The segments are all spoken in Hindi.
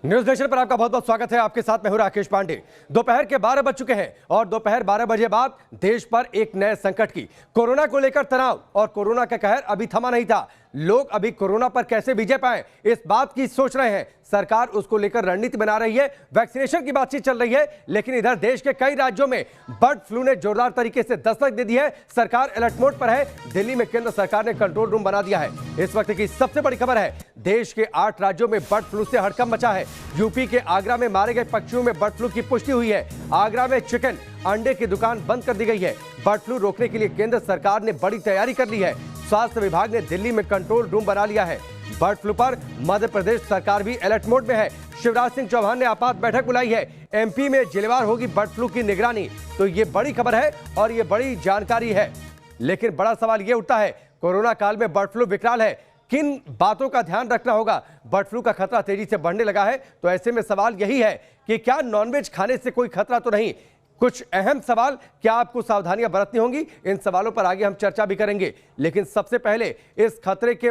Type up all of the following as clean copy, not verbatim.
न्यूज नेशन पर आपका बहुत बहुत स्वागत है। आपके साथ मैं हूं राकेश पांडे। दोपहर के 12 बज चुके हैं और दोपहर 12 बजे बाद देश पर एक नए संकट की, कोरोना को लेकर तनाव और कोरोना का कहर अभी थमा नहीं था। लोग अभी कोरोना पर कैसे विजय पाएं इस बात की सोच रहे हैं। सरकार उसको लेकर रणनीति बना रही है, वैक्सीनेशन की बातचीत चल रही है। लेकिन इधर देश के कई राज्यों में बर्ड फ्लू ने जोरदार तरीके से दस्तक दे दी है। सरकार अलर्ट मोड पर है। दिल्ली में केंद्र सरकार ने कंट्रोल रूम बना दिया है। इस वक्त की सबसे बड़ी खबर है, देश के 8 राज्यों में बर्ड फ्लू से हड़कंप मचा है। यूपी के आगरा में मारे गए पक्षियों में बर्ड फ्लू की पुष्टि हुई है। आगरा में चिकन अंडे की दुकान बंद कर दी गई है। बर्ड फ्लू रोकने के लिए केंद्र सरकार ने बड़ी तैयारी कर ली है। स्वास्थ्य विभाग ने दिल्ली में कंट्रोल रूम बना लिया है। बर्ड फ्लू पर मध्य प्रदेश सरकार भी अलर्ट मोड में है। शिवराज सिंह चौहान ने आपात बैठक बुलाई है। एमपी में जिलेवार होगी बर्ड फ्लू की निगरानी। तो ये बड़ी खबर है और ये बड़ी जानकारी है। लेकिन बड़ा सवाल ये उठता है, कोरोना काल में बर्ड फ्लू विकराल है, किन बातों का ध्यान रखना होगा? बर्ड फ्लू का खतरा तेजी से बढ़ने लगा है, तो ऐसे में सवाल यही है कि क्या नॉनवेज खाने से कोई खतरा तो नहीं? कुछ अहम सवाल, क्या आपको सावधानियां बरतनी होंगी? इन सवालों पर आगे हम चर्चा भी करेंगे। लेकिन सबसे पहले इस खतरे के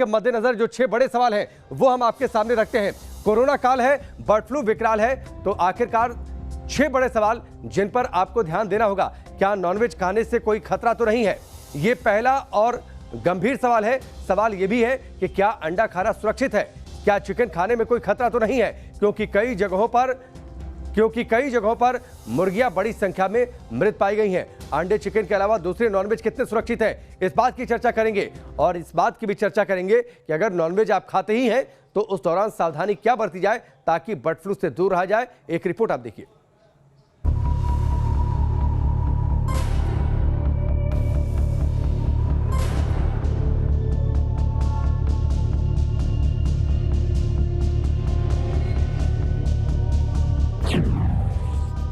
मद्देनजर जो 6 बड़े सवाल हैं वो हम आपके सामने रखते हैं। कोरोना काल है, बर्ड फ्लू विकराल है, तो आखिरकार 6 बड़े सवाल जिन पर आपको ध्यान देना होगा। क्या नॉनवेज खाने से कोई खतरा तो नहीं है? ये पहला और गंभीर सवाल है। सवाल यह भी है कि क्या अंडा खाना सुरक्षित है? क्या चिकन खाने में कोई खतरा तो नहीं है? क्योंकि कई जगहों पर मुर्गियां बड़ी संख्या में मृत पाई गई हैं। अंडे चिकन के अलावा दूसरे नॉनवेज कितने सुरक्षित हैं, इस बात की चर्चा करेंगे। और इस बात की भी चर्चा करेंगे कि अगर नॉनवेज आप खाते ही हैं तो उस दौरान सावधानी क्या बरती जाए ताकि बर्ड फ्लू से दूर रहा जाए। एक रिपोर्ट आप देखिए।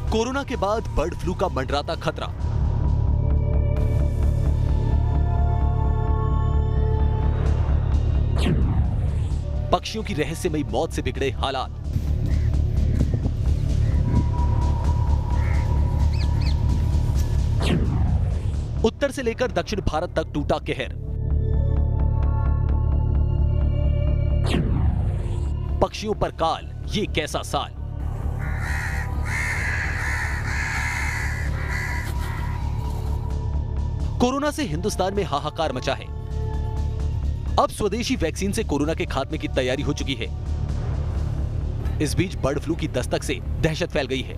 कोरोना के बाद बर्ड फ्लू का मंडराता खतरा। पक्षियों की रहस्यमयी मौत से बिगड़े हालात। उत्तर से लेकर दक्षिण भारत तक टूटा कहर। पक्षियों पर काल, ये कैसा साल। कोरोना से हिंदुस्तान में हाहाकार मचा है। अब स्वदेशी वैक्सीन से कोरोना के खात्मे की तैयारी हो चुकी है। इस बीच बर्ड फ्लू की दस्तक से दहशत फैल गई है।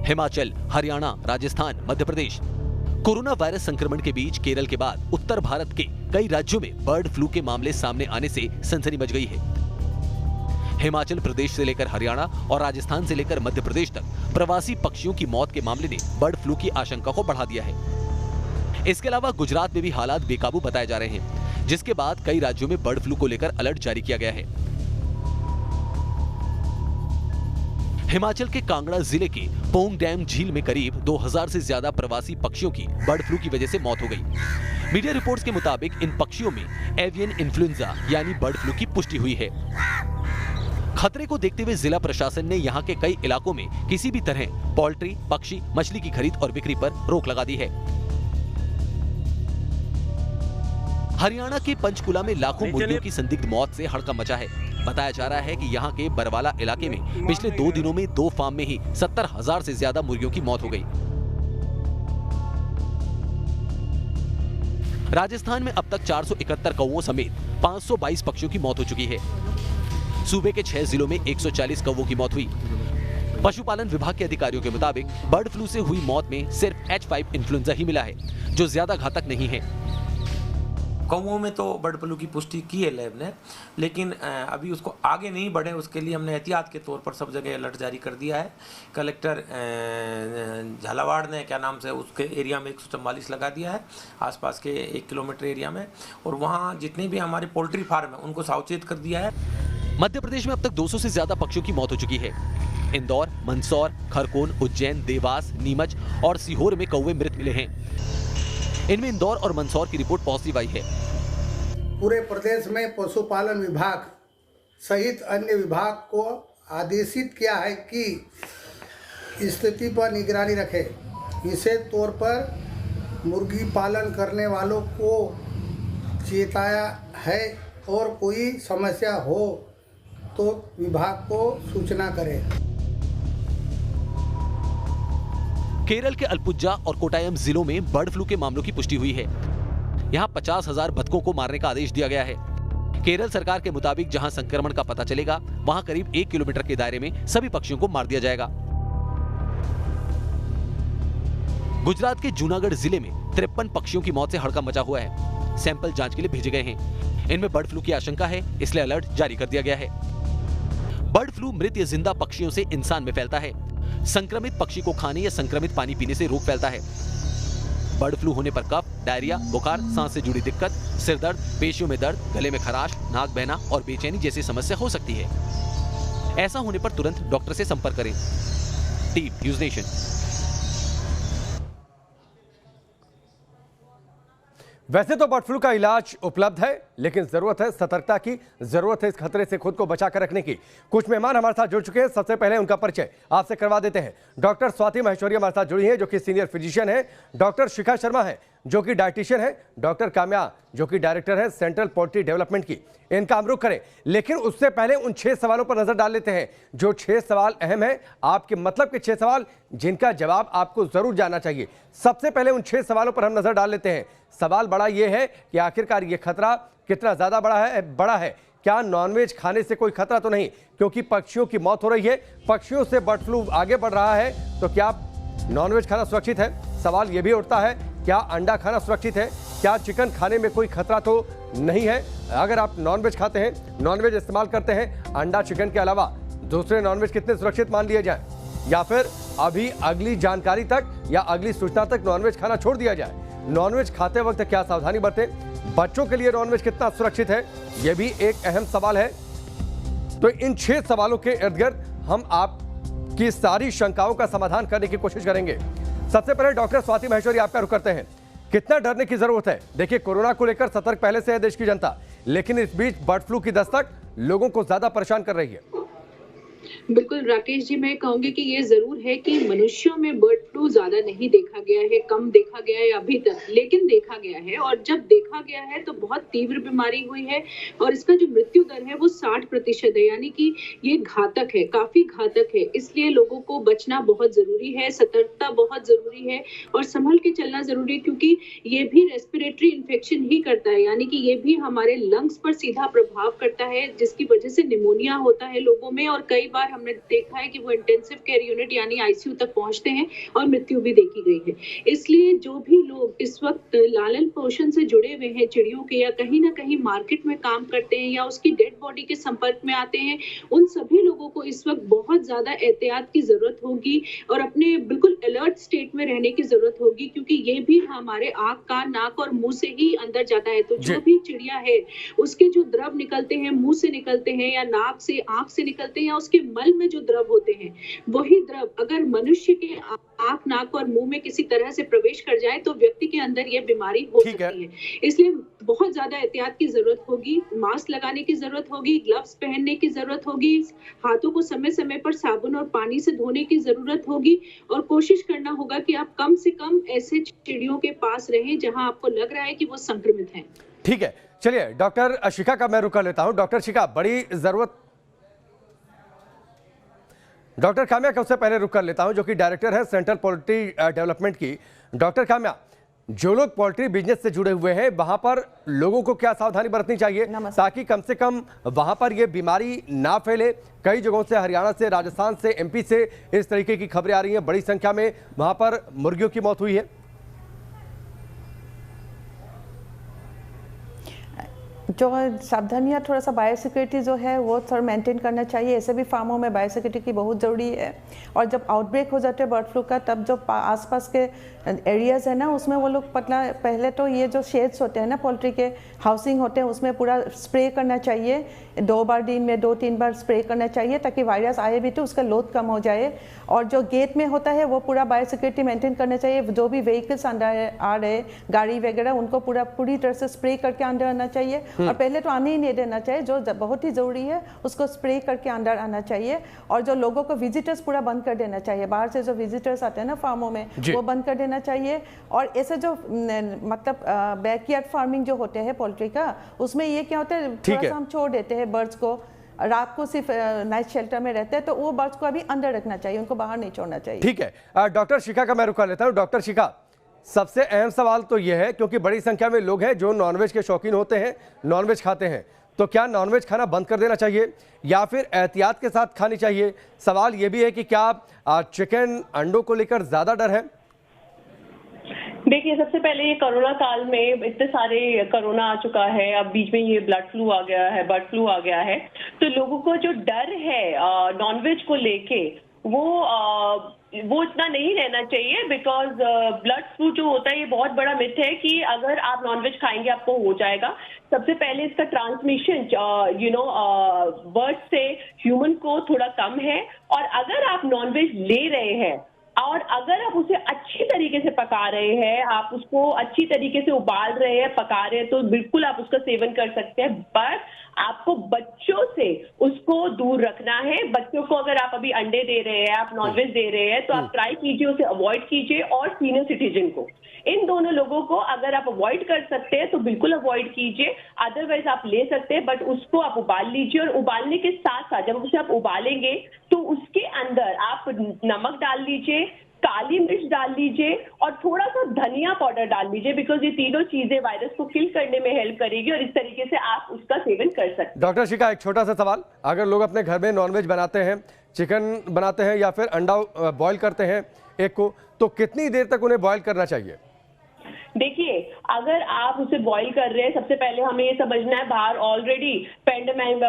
हिमाचल, हरियाणा, राजस्थान, मध्य प्रदेश। कोरोना वायरस संक्रमण के बीच केरल के बाद उत्तर भारत के कई राज्यों में बर्ड फ्लू के मामले सामने आने से सनसनी मच गई है। हिमाचल प्रदेश से लेकर हरियाणा और राजस्थान से लेकर मध्य प्रदेश तक प्रवासी पक्षियों की मौत के मामले ने बर्ड फ्लू की आशंका को बढ़ा दिया है। इसके अलावा गुजरात में भी हालात बेकाबू बताए जा रहे हैं, जिसके बाद कई राज्यों में बर्ड फ्लू को लेकर अलर्ट जारी किया गया है। हिमाचल के कांगड़ा जिले के पोंग डैम झील में करीब 2000 से ज्यादा प्रवासी पक्षियों की बर्ड फ्लू की वजह से मौत हो गई। मीडिया रिपोर्ट्स के मुताबिक इन पक्षियों में एवियन इन्फ्लुएंजा यानी बर्ड फ्लू की पुष्टि हुई है। खतरे को देखते हुए जिला प्रशासन ने यहां के कई इलाकों में किसी भी तरह पोल्ट्री, पक्षी, मछली की खरीद और बिक्री पर रोक लगा दी है। हरियाणा के पंचकुला में लाखों मुर्गियों की संदिग्ध मौत से हड़कंप मचा है। बताया जा रहा है कि यहां के बरवाला इलाके में पिछले 2 दिनों में 2 फार्म में ही 70,000 से ज्यादा मुर्गियों की मौत हो गई। राजस्थान में अब तक 471 कौवों समेत 522 पक्षियों की मौत हो चुकी है। सूबे के 6 जिलों में 140 कौवों की मौत हुई। पशुपालन विभाग के अधिकारियों के मुताबिक बर्ड फ्लू से हुई मौत में सिर्फ H5 इन्फ्लुएंजा ही मिला है, जो ज्यादा घातक नहीं है। कौवों में तो बर्ड फ्लू की पुष्टि की है लैब ने, लेकिन अभी उसको आगे नहीं बढ़े, उसके लिए हमने एहतियात के तौर पर सब जगह अलर्ट जारी कर दिया है। कलेक्टर झालावाड़ ने उसके एरिया में 144 लगा दिया है, आसपास के 1 किलोमीटर एरिया में, और वहाँ जितने भी हमारे पोल्ट्री फार्म है उनको सावचेत कर दिया है। मध्य प्रदेश में अब तक 200 से ज्यादा पक्षियों की मौत हो चुकी है। इंदौर, मंदसौर, खरगोन, उज्जैन, देवास, नीमच और सीहोर में कौवे मृत मिले हैं। इनमें इंदौर और मंदसौर की रिपोर्ट पॉजिटिव आई है। पूरे प्रदेश में पशुपालन विभाग सहित अन्य विभाग को आदेशित किया है कि स्थिति पर निगरानी रखे। विशेष तौर पर मुर्गी पालन करने वालों को चेताया है और कोई समस्या हो तो विभाग को सूचना करें। केरल के अल्पुजा और कोटायम जिलों में बर्ड फ्लू के मामलों की पुष्टि हुई है। यहां 50,000 बतखों को मारने का आदेश दिया गया है। केरल सरकार के मुताबिक जहां संक्रमण का पता चलेगा वहां करीब 1 किलोमीटर के दायरे में सभी पक्षियों को मार दिया जाएगा। गुजरात के जूनागढ़ जिले में 53 पक्षियों की मौत से हड़कंप मचा हुआ है। सैंपल जांच के लिए भेजे गए हैं। इनमें बर्ड फ्लू की आशंका है, इसलिए अलर्ट जारी कर दिया गया है। बर्ड फ्लू मृत या जिंदा पक्षियों से इंसान में फैलता है। संक्रमित पक्षी को खाने या संक्रमित पानी पीने से रोग फैलता है। बर्ड फ्लू होने पर कफ, डायरिया, बुखार, सांस से जुड़ी दिक्कत, सिर दर्द, पेशियों में दर्द, गले में खराश, नाक बहना और बेचैनी जैसी समस्या हो सकती है। ऐसा होने पर तुरंत डॉक्टर से संपर्क करें। Team news nation. वैसे तो बर्ड फ्लू का इलाज उपलब्ध है, लेकिन जरूरत है सतर्कता की, जरूरत है इस खतरे से खुद को बचा कर रखने की। कुछ मेहमान हमारे साथ जुड़ चुके हैं। सबसे पहले उनका परिचय आपसे करवा देते हैं। डॉक्टर स्वाति महेश्वरी हमारे साथ जुड़ी हैं, जो कि सीनियर फिजिशियन है। डॉक्टर शिखा शर्मा है, जो कि डाइटिशियन है। डॉक्टर काम्या, जो कि डायरेक्टर है सेंट्रल पोल्ट्री डेवलपमेंट की। इनका हम रुख करें, लेकिन उससे पहले उन 6 सवालों पर नजर डाल लेते हैं। जो 6 सवाल अहम है, आपके मतलब के 6 सवाल जिनका जवाब आपको जरूर जानना चाहिए। सबसे पहले उन 6 सवालों पर हम नजर डाल लेते हैं। सवाल बड़ा यह है कि आखिरकार ये खतरा कितना ज्यादा बड़ा है। क्या नॉनवेज खाने से कोई खतरा तो नहीं, क्योंकि पक्षियों की मौत हो रही है, पक्षियों से बर्ड फ्लू आगे बढ़ रहा है, तो क्या नॉनवेज खाना सुरक्षित है? सवाल यह भी उठता है, क्या अंडा खाना सुरक्षित है? क्या चिकन खाने में कोई खतरा तो नहीं है? अगर आप नॉनवेज खाते हैं, नॉनवेज इस्तेमाल करते हैं, अंडा चिकन के अलावा दूसरे नॉनवेज कितने सुरक्षित मान लिए जाए, या फिर अभी अगली जानकारी तक या अगली सूचना तक नॉनवेज खाना छोड़ दिया जाए? नॉनवेज खाते वक्त क्या सावधानी बरतें? बच्चों के लिए नॉनवेज कितना सुरक्षित है, यह भी एक अहम सवाल है। तो इन 6 सवालों के इर्द गिर्द हम आपकी सारी शंकाओं का समाधान करने की कोशिश करेंगे। सबसे पहले डॉक्टर स्वाति महेश्वरी, आपका रुख करते हैं। कितना डरने की जरूरत है? देखिए, कोरोना को लेकर सतर्क पहले से है देश की जनता, लेकिन इस बीच बर्ड फ्लू की दस्तक लोगों को ज्यादा परेशान कर रही है। बिल्कुल राकेश जी, मैं कहूंगी कि ये जरूर है कि मनुष्यों में बर्ड फ्लू ज्यादा नहीं देखा गया है, कम देखा गया है अभी तक, लेकिन देखा गया है। और जब देखा गया है तो बहुत तीव्र बीमारी हुई है और इसका जो मृत्यु दर है वो 60% है, यानी कि ये घातक है, काफी घातक है। इसलिए लोगों को बचना बहुत जरूरी है, सतर्कता बहुत जरूरी है और संभल के चलना जरूरी है, क्योंकि ये भी रेस्पिरेटरी इन्फेक्शन ही करता है, यानी कि ये भी हमारे लंग्स पर सीधा प्रभाव करता है, जिसकी वजह से निमोनिया होता है लोगों में। और कई बार हमने देखा है कि वो इंटेंसिव केयर यूनिट यानी आईसीयू तक पहुंचते हैं और मृत्यु भी देखी गई है। इसलिए जो भी लोग इस वक्त लालन पोषण से जुड़े हुए हैं चिड़ियों के, या कहीं ना कहीं मार्केट में काम करते हैं या उसकी डेड बॉडी के संपर्क में आते हैं, उन सभी लोगों को इस वक्त बहुत ज्यादा एहतियात की जरूरत होगी और अपने बिल्कुल अलर्ट स्टेट में रहने की जरूरत होगी, क्योंकि ये भी हमारे आंख, कान, नाक और मुंह से ही अंदर जाता है। तो जो भी चिड़िया है उसके जो द्रव निकलते हैं, मुंह से निकलते हैं या नाक से, आंख से निकलते हैं, या उसके मल में जो द्रव होते हैं, वही द्रव अगर मनुष्य के आंख, नाक और मुंह में किसी तरह से प्रवेश कर जाए तो व्यक्ति के अंदर यह बीमारी हो सकती है। इसलिए बहुत ज्यादा एहतियात की जरूरत होगी, मास्क लगाने की जरूरत होगी, ग्लव्स पहनने की जरूरत होगी, हाथों को समय समय पर साबुन और पानी से धोने की जरूरत होगी और कोशिश करना होगा कि आप कम से कम ऐसे चिड़ियों के पास रहें जहां आपको लग रहा है कि वो संक्रमित हैं। ठीक है, चलिए डॉक्टर शिखा का मैं रुक कर लेता हूं। डॉक्टर शिखा, बड़ी जरूरत। डॉक्टर काम्या का उससे पहले रुक कर लेता हूं, जो कि डायरेक्टर है सेंट्रल पोल्ट्री डेवलपमेंट की। डॉक्टर काम्या, जो लोग पोल्ट्री बिजनेस से जुड़े हुए हैं, वहां पर लोगों को क्या सावधानी बरतनी चाहिए ताकि कम से कम वहां पर यह बीमारी ना फैले? कई जगहों से, हरियाणा से, राजस्थान से, एमपी से इस तरीके की खबरें आ रही हैं, बड़ी संख्या में वहां पर मुर्गियों की मौत हुई है। जो सावधानियाँ, थोड़ा सा बायोसिक्योरिटी जो है वो थोड़ा मेंटेन करना चाहिए। ऐसे भी फार्मों में बायोसिक्योरिटी की बहुत ज़रूरी है। और जब आउटब्रेक हो जाते हैं बर्ड फ्लू का, तब जो आसपास के एरियाज़ है ना, उसमें वो लोग पहले तो ये जो शेड्स होते हैं ना, पोल्ट्री के हाउसिंग होते हैं, उसमें पूरा स्प्रे करना चाहिए। 2 बार दिन में 2-3 बार स्प्रे करना चाहिए, ताकि वायरस आए भी तो उसका लोड कम हो जाए। और जो गेट में होता है वो पूरा बायोसिक्योरिटी मेंटेन करना चाहिए। जो भी व्हीकल्स अंदर आ रहे, गाड़ी वगैरह, उनको पूरी तरह से स्प्रे करके अंदर आना चाहिए। और पहले तो आने ही नहीं देना चाहिए। जो बहुत ही ज़रूरी है उसको स्प्रे करके अंदर आना चाहिए, और जो लोगों को विजिटर्स पूरा बंद कर देना चाहिए, बाहर से जो विजिटर्स आते हैं ना फार्मों में, वो बंद कर देना चाहिए। और ऐसे जो मतलब बैकयार्ड फार्मिंग जो होते हैं पोल्ट्री का, उसमें ये क्या होता है, थोड़ा सा हम छोड़ देते हैं बर्ड्स को, रात को सिर्फ नाइट शेल्टर में रहते हैं, तो वो बर्ड्स को अभी अंदर रखना चाहिए, उनको बाहर नहीं छोड़ना चाहिए। ठीक है, डॉक्टर शिखा का मैं रुक कर लेता हूँ। डॉक्टर शिखा, सबसे अहम सवाल तो यह है, क्योंकि बड़ी संख्या में लोग हैं जो नॉनवेज के शौकीन होते हैं, नॉनवेज खाते हैं, तो क्या नॉनवेज खाना बंद कर देना चाहिए या फिर एहतियात के साथ खानी चाहिए? सवाल यह भी है कि क्या चिकन अंडों को लेकर ज्यादा डर है? देखिए, सबसे पहले ये कोरोना काल में इतने सारे कोरोना आ चुका है, अब बीच में ये ब्लड फ्लू आ गया है, बर्ड फ्लू आ गया है, तो लोगों को जो डर है नॉनवेज को लेके वो इतना नहीं रहना चाहिए। बिकॉज ब्लड फ्लू जो होता है ये बहुत बड़ा मिथ है कि अगर आप नॉनवेज खाएंगे आपको हो जाएगा। सबसे पहले इसका ट्रांसमिशन बर्ड से ह्यूमन को थोड़ा कम है, और अगर आप नॉनवेज ले रहे हैं और अगर आप उसे अच्छी तरीके से पका रहे हैं, आप उसको अच्छी तरीके से उबाल रहे हैं, पका रहे हैं, तो बिल्कुल आप उसका सेवन कर सकते हैं। बट आपको बच्चों से उसको दूर रखना है। बच्चों को अगर आप अभी अंडे दे रहे हैं, आप नॉनवेज दे रहे हैं, तो आप ट्राई कीजिए उसे अवॉइड कीजिए। और सीनियर सिटीजन को, इन दोनों लोगों को अगर आप अवॉइड कर सकते हैं तो बिल्कुल अवॉइड कीजिए। अदरवाइज आप ले सकते हैं, बट उसको आप उबाल लीजिए, और उबालने के साथ साथ जब उसे आप उबालेंगे तो उसके अंदर आप नमक डाल लीजिए, काली मिर्च डाल लीजिए और थोड़ा सा धनिया पाउडर डाल लीजिए, बिकॉज ये तीनों चीजें वायरस को किल करने में हेल्प करेगी, और इस तरीके से आप उसका सेवन कर सकते हैं। डॉक्टर शिखा, एक छोटा सा सवाल, अगर लोग अपने घर में नॉनवेज बनाते हैं, चिकन बनाते हैं या फिर अंडा बॉईल करते हैं एक को, तो कितनी देर तक उन्हें बॉईल करना चाहिए? देखिए, अगर आप उसे बॉईल कर रहे हैं, सबसे पहले हमें ये समझना है बाहर ऑलरेडी पेंडेमिक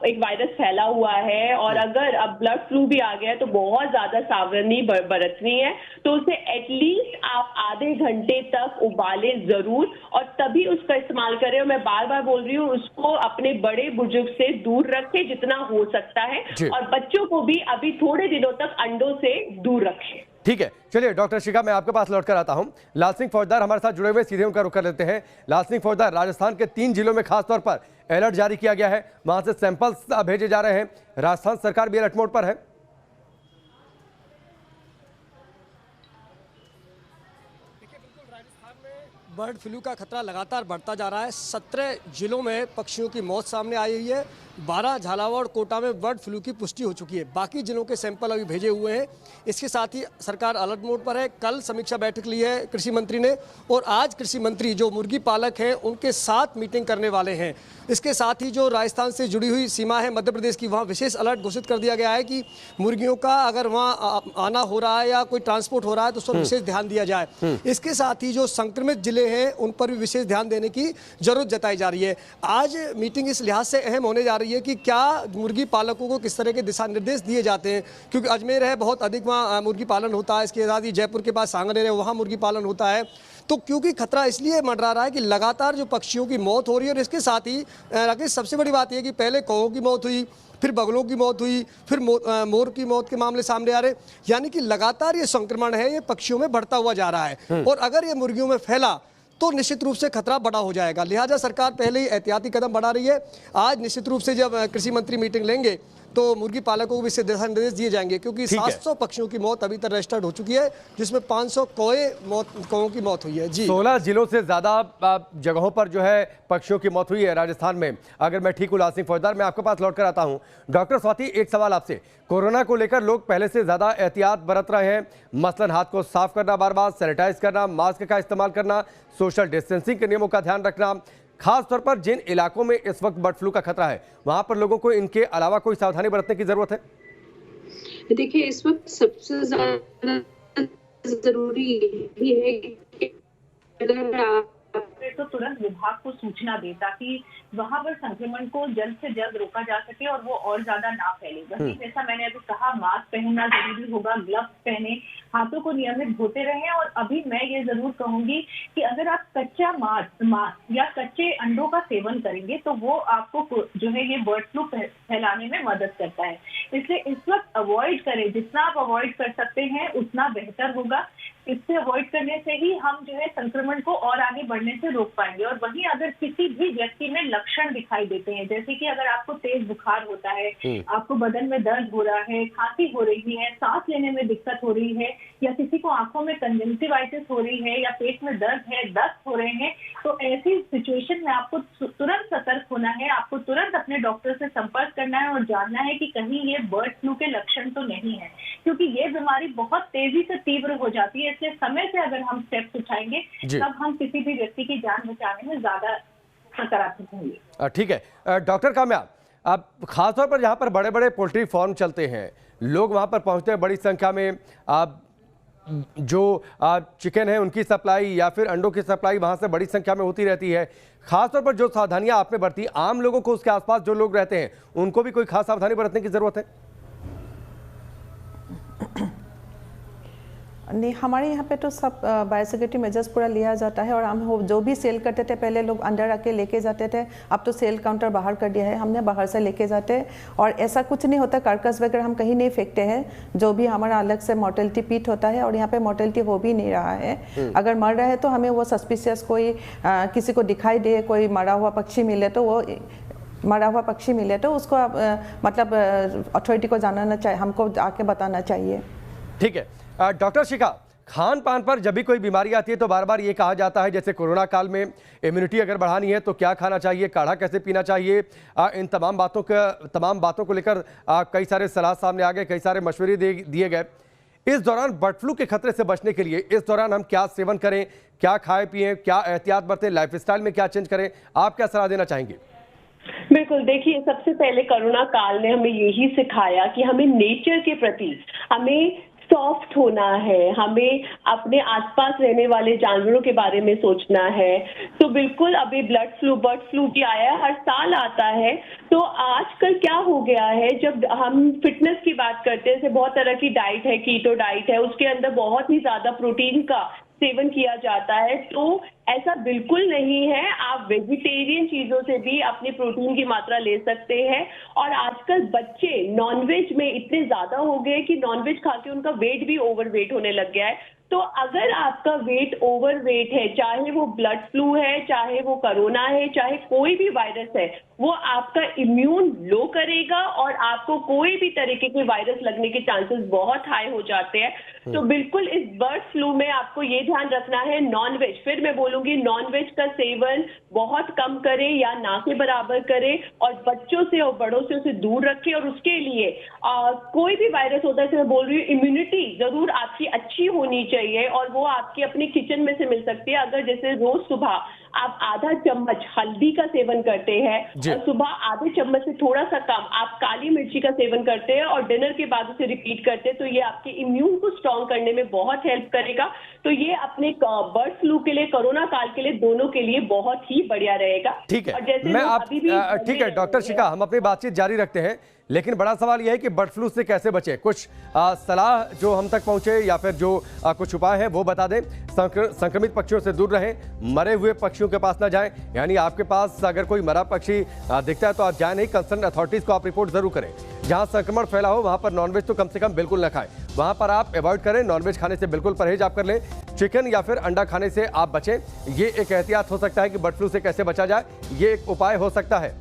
एक वायरस फैला हुआ है, और अगर अब ब्लड फ्लू भी आ गया है तो बहुत ज्यादा सावधानी बरतनी है। तो उसे एटलीस्ट आप आधे घंटे तक उबालें जरूर, और तभी उसका इस्तेमाल करें। और मैं बार बार बोल रही हूँ, उसको अपने बड़े बुजुर्ग से दूर रखें जितना हो सकता है, और बच्चों को भी अभी थोड़े दिनों तक अंडों से दूर रखें। ठीक है, चलिए डॉक्टर शिखा, मैं आपके पास लौट कर आता हूं। लाल सिंह फौजदार हमारे साथ जुड़े हुए, सीधे उनका रुख कर लेते हैं। लाल सिंह फौजदार, राजस्थान के 3 जिलों में खासतौर पर अलर्ट जारी किया गया है, वहां से सैंपल्स भेजे जा रहे हैं। राजस्थान सरकार भी अलर्ट मोड पर है। बर्ड फ्लू का खतरा लगातार बढ़ता जा रहा है। 17 जिलों में पक्षियों की मौत सामने आई हुई है। 12 झालावाड़ और कोटा में बर्ड फ्लू की पुष्टि हो चुकी है। बाकी जिलों के सैंपल अभी भेजे हुए हैं। इसके साथ ही सरकार अलर्ट मोड पर है। कल समीक्षा बैठक ली है कृषि मंत्री ने, और आज कृषि मंत्री जो मुर्गी पालक हैं उनके साथ मीटिंग करने वाले हैं। इसके साथ ही जो राजस्थान से जुड़ी हुई सीमा है मध्य प्रदेश की, वहाँ विशेष अलर्ट घोषित कर दिया गया है कि मुर्गियों का अगर वहाँ आना हो रहा है या कोई ट्रांसपोर्ट हो रहा है तो उस पर विशेष ध्यान दिया जाए। इसके साथ ही जो संक्रमित जिले हैं उन पर भी विशेष ध्यान देने की जरूरत जताई जा रही है। आज मीटिंग इस लिहाज से अहम होने जा रही है कि क्या मुर्गी पालकों को किस तरह के दिशा निर्देश दिए जाते हैं, क्योंकि अजमेर है, बहुत अधिक वहाँ मुर्गी पालन होता है। इसके साथ ही जयपुर के पास सांगनेर है, वहाँ मुर्गी पालन होता है। तो क्योंकि खतरा इसलिए मंडरा रहा है कि लगातार जो पक्षियों की मौत हो रही है, और इसके साथ ही राकेश सबसे बड़ी बात यह कि पहले कौओं की मौत हुई, फिर बगलों की मौत हुई, फिर मोर की मौत के मामले सामने आ रहे, यानी कि लगातार ये संक्रमण है ये पक्षियों में बढ़ता हुआ जा रहा है। और अगर ये मुर्गियों में फैला तो निश्चित रूप से खतरा बड़ा हो जाएगा। लिहाजा सरकार पहले ही एहतियाती कदम बढ़ा रही है। आज निश्चित रूप से जब कृषि मंत्री मीटिंग लेंगे तो मुर्गी पालकों को भी इससे दिशा निर्देश दिए जाएंगे, क्योंकि 700 पक्षियों की मौत अभी तक रजिस्टर्ड हो चुकी है, जिसमें 500 कौओं की मौत हुई है। जी, 16 जिलों से ज्यादा जगहों पर जो है पक्षियों की मौत हुई है राजस्थान में, अगर मैं ठीक हूँ। लाल सिंह फौजदार, मैं आपके पास लौट कर आता हूँ। डॉक्टर स्वाति, एक सवाल आपसे, कोरोना को लेकर लोग पहले से ज्यादा एहतियात बरत रहे हैं, मसलन हाथ को साफ करना, बार बार सैनिटाइज करना, मास्क का इस्तेमाल करना, सोशल डिस्टेंसिंग के नियमों का ध्यान रखना। खास तौर पर जिन इलाकों में इस वक्त बर्ड फ्लू का खतरा है, वहां पर लोगों को इनके अलावा कोई सावधानी बरतने की जरूरत है? देखिए, इस वक्त सबसे ज्यादा जरूरी ये है कि अगर आप तो तुरंत विभाग को सूचना दे, ताकि वहां पर संक्रमण को जल्द से जल्द रोका जा सके और वो और ज्यादा ना फैले। वही जैसा मैंने अभी कहा, मास्क पहनना जरूरी होगा, ग्लव्स पहने, हाथों को नियमित धोते रहें। और अभी मैं ये जरूर कहूंगी कि अगर आप कच्चा मांस या कच्चे अंडों का सेवन करेंगे तो वो आपको जो है ये बर्ड फ्लू फैलाने में मदद करता है। इसलिए इस वक्त अवॉइड करें, जितना आप अवॉइड कर सकते हैं उतना बेहतर होगा। इससे अवॉइड करने से ही हम जो है संक्रमण को और आगे बढ़ने से रोक पाएंगे। और वहीं अगर किसी भी व्यक्ति में लक्षण दिखाई देते हैं, जैसे कि अगर आपको तेज बुखार होता है, आपको बदन में दर्द हो रहा है, खांसी हो रही है, सांस लेने में दिक्कत हो रही है, या किसी को आंखों में कंजंक्टिवाइटिस हो रही है, या पेट में दर्द है, दस्त हो रहे हैं, तो ऐसी सिचुएशन में आपको तुरंत सतर्क होना है। आपको तुरंत अपने डॉक्टर से संपर्क करना है और जानना है कि कहीं ये बर्ड फ्लू के लक्षण तो नहीं है, क्योंकि ये बीमारी बहुत तेजी से तीव्र हो जाती है। इसलिए समय से अगर हम स्टेप्स उठाएंगे तब हम किसी भी व्यक्ति की जान बचाने में ज्यादा सकारात्मक होंगे। ठीक है डॉक्टर काम्या, अब खासतौर पर जहाँ पर बड़े बड़े पोल्ट्री फार्म चलते हैं, लोग वहाँ पर पहुँचते हैं बड़ी संख्या में, जो चिकन है उनकी सप्लाई या फिर अंडों की सप्लाई वहाँ से बड़ी संख्या में होती रहती है। खासतौर पर जो सावधानियाँ आपने बरती, आम लोगों को उसके आसपास जो लोग रहते हैं उनको भी कोई खास सावधानी बरतने की जरूरत है? नहीं, हमारे यहाँ पे तो सब बायोसिक्योरिटी मेजर्स पूरा लिया जाता है। और हम जो भी सेल करते थे, पहले लोग अंदर आके लेके जाते थे, अब तो सेल काउंटर बाहर कर दिया है, हमने बाहर से लेके जाते हैं। और ऐसा कुछ नहीं होता, कार्कस वगैरह हम कहीं नहीं फेंकते हैं, जो भी हमारा अलग से मोर्टेलिटी पीट होता है। और यहाँ पे मोर्टेलिटी हो भी नहीं रहा है। अगर मर रहा है तो हमें वो सस्पिशियस कोई किसी को दिखाई दे, कोई मरा हुआ पक्षी मिले तो उसको मतलब अथॉरिटी को जानना चाहिए, हमको आके बताना चाहिए। ठीक है डॉक्टर शिखा, खान पान पर जब भी कोई बीमारी आती है तो बार बार ये कहा जाता है, जैसे कोरोना काल में इम्यूनिटी अगर बढ़ानी है तो क्या खाना चाहिए, काढ़ा कैसे पीना चाहिए, इन तमाम बातों को लेकर कई सारे सलाह सामने आ गए, कई सारे मशवरे दिए गए। इस दौरान बर्ड फ्लू के खतरे से बचने के लिए इस दौरान हम क्या सेवन करें, क्या खाएं पिएं, क्या एहतियात बरतें, लाइफ स्टाइल में क्या चेंज करें, आप क्या सलाह देना चाहेंगे? बिल्कुल, देखिए सबसे पहले कोरोना काल ने हमें यही सिखाया कि हमें नेचर के प्रति हमें सॉफ्ट होना है, हमें अपने आसपास रहने वाले जानवरों के बारे में सोचना है। तो बिल्कुल अभी बर्ड फ्लू भी आया है, हर साल आता है। तो आजकल क्या हो गया है, जब हम फिटनेस की बात करते हैं, जैसे बहुत तरह की डाइट है, कीटो डाइट है, उसके अंदर बहुत ही ज्यादा प्रोटीन का सेवन किया जाता है। तो ऐसा बिल्कुल नहीं है, आप वेजिटेरियन चीजों से भी अपनी प्रोटीन की मात्रा ले सकते हैं। और आजकल बच्चे नॉनवेज में इतने ज्यादा हो गए कि नॉनवेज खा के उनका वेट भी ओवरवेट होने लग गया है। तो अगर आपका वेट ओवरवेट है, चाहे वो ब्लड फ्लू है, चाहे वो कोरोना है, चाहे कोई भी वायरस है, वो आपका इम्यून लो करेगा और आपको कोई भी तरीके के वायरस लगने के चांसेस बहुत हाई हो जाते हैं। तो बिल्कुल इस बर्ड फ्लू में आपको ये ध्यान रखना है, नॉनवेज, फिर मैं बोलूंगी नॉनवेज का सेवन बहुत कम करें या ना के बराबर करें, और बच्चों से और बड़ों से उसे दूर रखें। और उसके लिए कोई भी वायरस होता है, मैं बोल रही हूँ, इम्यूनिटी जरूर आपकी अच्छी होनी चाहिए, और वो आपकी अपने किचन में से मिल सकती है। अगर जैसे रोज सुबह आप आधा चम्मच हल्दी का सेवन करते हैं और सुबह आधे चम्मच से थोड़ा सा कम आप काली मिर्ची का सेवन करते हैं और डिनर के बाद उसे रिपीट करते हैं, तो ये आपके इम्यून को स्ट्रॉन्ग करने में बहुत हेल्प करेगा। तो ये अपने बर्ड फ्लू के लिए, कोरोना काल के लिए, दोनों के लिए बहुत ही बढ़िया रहेगा। ठीक है, ठीक है डॉक्टर शिखा, हम अपनी बातचीत जारी रखते हैं, लेकिन बड़ा सवाल यह है कि बर्ड फ्लू से कैसे बचें। कुछ सलाह जो हम तक पहुंचे या फिर जो कुछ उपाय हैं वो बता दें। संक्रमित पक्षियों से दूर रहें, मरे हुए पक्षियों के पास ना जाएं, यानी आपके पास अगर कोई मरा पक्षी दिखता है तो आप जाए नहीं, कंसर्न अथॉरिटीज को आप रिपोर्ट जरूर करें। जहां संक्रमण फैला हो वहां पर नॉनवेज तो कम से कम बिल्कुल ना खाएं, वहां पर आप अवॉइड करें। नॉनवेज खाने से बिल्कुल परहेज आप कर लें, चिकन या फिर अंडा खाने से आप बचें। ये एक एहतियात हो सकता है कि बर्ड फ्लू से कैसे बचा जाए, ये एक उपाय हो सकता है।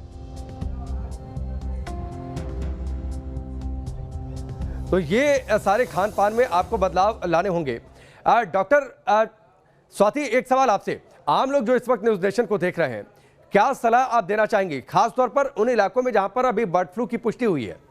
तो ये सारे खान पान में आपको बदलाव लाने होंगे। डॉक्टर स्वाति, एक सवाल आपसे, आम लोग जो इस वक्त न्यूज़ नेशन को देख रहे हैं, क्या सलाह आप देना चाहेंगे, खासतौर पर उन इलाकों में जहां पर अभी बर्ड फ्लू की पुष्टि हुई है?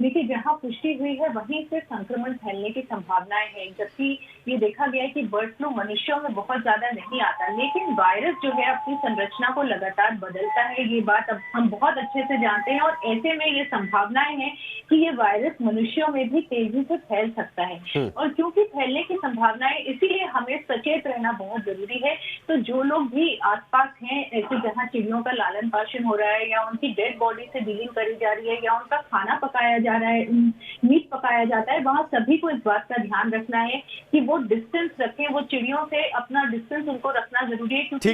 देखिए, जहाँ पुष्टि हुई है वहीं से संक्रमण फैलने की संभावनाएं हैं, जबकि ये देखा गया है कि बर्ड फ्लू मनुष्यों में बहुत ज्यादा नहीं आता, लेकिन वायरस जो है अपनी संरचना को लगातार बदलता है। ये बात अब हम बहुत अच्छे से जानते हैं, और ऐसे में ये संभावनाएं हैं कि ये वायरस मनुष्यों में भी तेजी से फैल सकता है। और क्योंकि फैलने की संभावनाएं, इसीलिए हमें सचेत रहना बहुत जरूरी है। तो जो लोग भी आसपास हैं, ऐसे जहाँ चिड़ियों का लालन पालन हो रहा है, या उनकी डेड बॉडी से डीलिंग करी जा रही है, या उनका खाना पकाया जा जा रहा है, मीट पकाया जाता है, वहाँ सभी को इस बात का ध्यान रखना है कि वो डिस्टेंस रखें, वो चिड़ियों से अपना डिस्टेंस उनको रखना जरूरी है, क्योंकि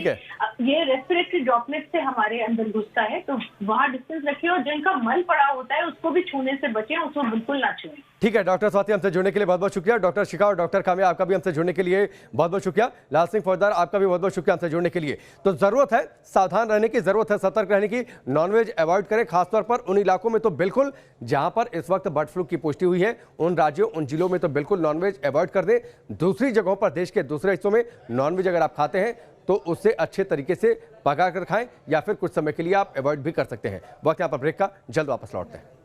ये रेस्पिरेटरी ड्रॉपलेट से हमारे अंदर घुसता है, तो वहाँ डिस्टेंस रखें और जिनका मल पड़ा होता है उसको भी छूने से बचें, उसको बिल्कुल ना छुएं। ठीक है डॉक्टर स्वाति, हमसे जुड़ने के लिए बहुत बहुत शुक्रिया। डॉक्टर शिखा और डॉक्टर काम्या, आपका भी हमसे जुड़ने के लिए बहुत बहुत शुक्रिया। लाल सिंह फौजदार, आपका भी बहुत बहुत शुक्रिया हमसे जुड़ने के लिए। तो जरूरत है सावधान रहने की, जरूरत है सतर्क रहने की, नॉनवेज अवॉइड करें, खासतौर पर उन इलाकों में तो बिल्कुल जहां पर इस वक्त बर्ड फ्लू की पुष्टि हुई है, उन राज्यों उन जिलों में तो बिल्कुल नॉनवेज अवॉइड कर दें। दूसरी जगहों पर, देश के दूसरे हिस्सों में नॉनवेज अगर आप खाते हैं तो उससे अच्छे तरीके से पका कर खाएं, या फिर कुछ समय के लिए आप अवॉइड भी कर सकते हैं। वक्त यहाँ पर ब्रेक का, जल्द वापस लौटते हैं।